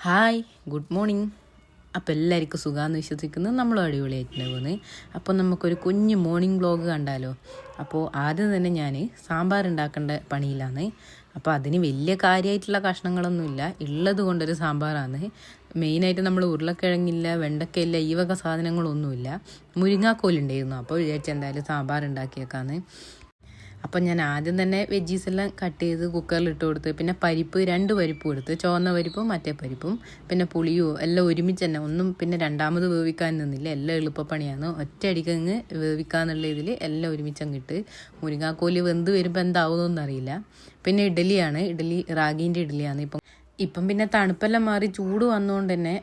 Hi, good morning. അപ്പോൾ എല്ലാവർക്കും സുഖമാണെന്ന് വിശ്വസിക്കുന്നു. നമ്മളും അടിപൊളിയായിട്ടുണ്ട് പോകുന്നത്. അപ്പോൾ നമുക്കൊരു കുഞ്ഞ് മോർണിംഗ് വ്ളോഗ് കണ്ടാലോ? അപ്പോൾ ആദ്യം തന്നെ ഞാൻ സാമ്പാർ ഉണ്ടാക്കേണ്ട പണിയിലാണ്. അപ്പോൾ അതിന് വലിയ കാര്യമായിട്ടുള്ള കഷ്ണങ്ങളൊന്നുമില്ല, ഉള്ളത് കൊണ്ടൊരു സാമ്പാറാണ്. മെയിനായിട്ട് നമ്മൾ ഉരുളക്കിഴങ്ങില്ല, വെണ്ടക്കയില്ല, ഈ വക സാധനങ്ങളൊന്നുമില്ല. മുരിങ്ങാക്കോലുണ്ടായിരുന്നു, അപ്പോൾ വിചാരിച്ച എന്തായാലും സാമ്പാർ ഉണ്ടാക്കിയേക്കാന്ന്. അപ്പം ഞാൻ ആദ്യം തന്നെ വെജീസ് എല്ലാം കട്ട് ചെയ്ത് കുക്കറിലിട്ട് കൊടുത്ത്, പിന്നെ പരിപ്പ് 2 പരിപ്പും എടുത്ത്, ചുവന്ന പരിപ്പും മറ്റേ പരിപ്പും, പിന്നെ പുളിയോ എല്ലാം ഒരുമിച്ച് തന്നെ, ഒന്നും പിന്നെ രണ്ടാമത് വേവിക്കാൻ നിന്നില്ല. എല്ലാം എളുപ്പപ്പണിയാണ്, ഒറ്റയടിക്ക് അങ്ങ് വേവിക്കാന്നുള്ള ഇതിൽ എല്ലാം ഒരുമിച്ചങ്ങ് ഇട്ട്. മുരിങ്ങാക്കോല് വെന്ത് വരുമ്പോൾ എന്താവുമെന്നൊന്നും പിന്നെ ഇഡലിയാണ്, റാഗീൻ്റെ ഇഡലിയാണ്. ഇപ്പം പിന്നെ തണുപ്പെല്ലാം മാറി ചൂട് വന്നുകൊണ്ട് തന്നെ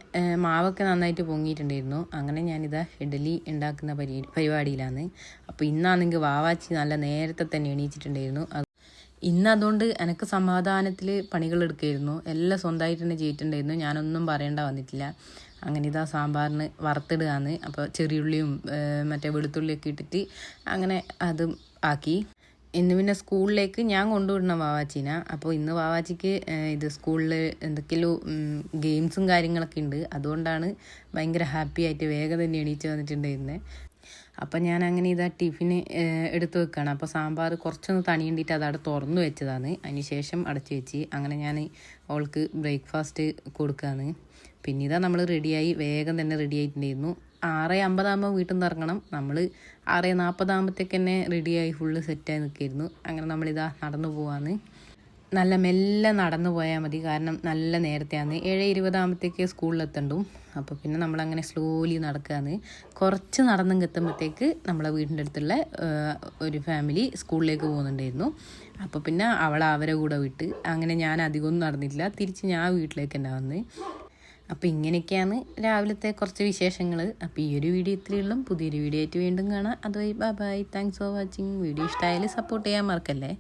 മാവൊക്കെ നന്നായിട്ട് പൊങ്ങിയിട്ടുണ്ടായിരുന്നു. അങ്ങനെ ഞാനിതാ ഇഡലി ഉണ്ടാക്കുന്ന പരിപാടിയിലാണ്. അപ്പോൾ ഇന്നാണെങ്കിൽ വാവാച്ചി നല്ല നേരത്തെ തന്നെ എണീച്ചിട്ടുണ്ടായിരുന്നു. ഇന്ന് അതുകൊണ്ട് എനിക്ക് സമാധാനത്തിൽ പണികളെടുക്കുമായിരുന്നു. എല്ലാം സ്വന്തമായിട്ട് തന്നെ ചെയ്തിട്ടുണ്ടായിരുന്നു, ഞാനൊന്നും പറയേണ്ട വന്നിട്ടില്ല. അങ്ങനെ ഇതാ സാമ്പാറിന് വറുത്തിടുകയാണ്. അപ്പോൾ ചെറിയുള്ളിയും മറ്റേ വെളുത്തുള്ളിയൊക്കെ ഇട്ടിട്ട് അങ്ങനെ അതും ആക്കി. ഇന്ന് പിന്നെ സ്കൂളിലേക്ക് ഞാൻ കൊണ്ടുവിടണം വാവാച്ചീന. അപ്പോൾ ഇന്ന് വാവാച്ചിക്ക് ഇത് സ്കൂളിൽ എന്തൊക്കെയോ ഗെയിംസും കാര്യങ്ങളൊക്കെ ഉണ്ട്. അതുകൊണ്ടാണ് ഭയങ്കര ഹാപ്പി ആയിട്ട് വേഗം തന്നെ എണീച്ച് വന്നിട്ടുണ്ടായിരുന്നത്. അപ്പം ഞാൻ അങ്ങനെ ഇതാ ടിഫിന് എടുത്ത് വെക്കുകയാണ്. അപ്പോൾ സാമ്പാർ കുറച്ചൊന്ന് തണിയേണ്ടിയിട്ട് അതവിടെ തുറന്നു വെച്ചതാണ്. അതിന് ശേഷം അടച്ചു വെച്ച് അങ്ങനെ ഞാൻ അവൾക്ക് ബ്രേക്ക്ഫാസ്റ്റ് കൊടുക്കുകയാണ്. പിന്നെ ഇതാ നമ്മൾ റെഡിയായി, വേഗം തന്നെ റെഡി ആയിട്ടുണ്ടായിരുന്നു. 6:50 വീട്ടിൽ നിന്ന് ഇറങ്ങണം. നമ്മൾ 6:40 തന്നെ റെഡിയായി ഫുള്ള് സെറ്റായി നിൽക്കുകയായിരുന്നു. അങ്ങനെ നമ്മളിതാ നടന്നു പോവാന്ന്. നല്ല മെല്ലെ നടന്നു പോയാൽ മതി, കാരണം നല്ല നേരത്തെയാണ്. 7:20 സ്കൂളിലെത്തണ്ടും. അപ്പോൾ പിന്നെ നമ്മളങ്ങനെ സ്ലോലി നടക്കുകയാണ്. കുറച്ച് നടന്നെങ്കിൽ എത്തുമ്പോഴത്തേക്ക് നമ്മളെ വീടിൻ്റെ അടുത്തുള്ള ഒരു ഫാമിലി സ്കൂളിലേക്ക് പോകുന്നുണ്ടായിരുന്നു. അപ്പോൾ പിന്നെ അവരെ കൂടെ വിട്ട് അങ്ങനെ ഞാൻ അധികമൊന്നും നടന്നിട്ടില്ല, തിരിച്ച് ഞാൻ വീട്ടിലേക്ക് തന്നെ വന്ന്. അപ്പോൾ ഇങ്ങനെയൊക്കെയാണ് രാവിലത്തെ കുറച്ച് വിശേഷങ്ങൾ. അപ്പോൾ ഈ ഒരു വീഡിയോ ഇത്രയുള്ളൂ. പുതിയൊരു വീഡിയോ ആയിട്ട് വീണ്ടും കാണാം. അതുവഴി bye bye. Thanks for watching. Video ഇഷ്ടമായാലും സപ്പോർട്ട് ചെയ്യാൻ മറക്കല്ലേ.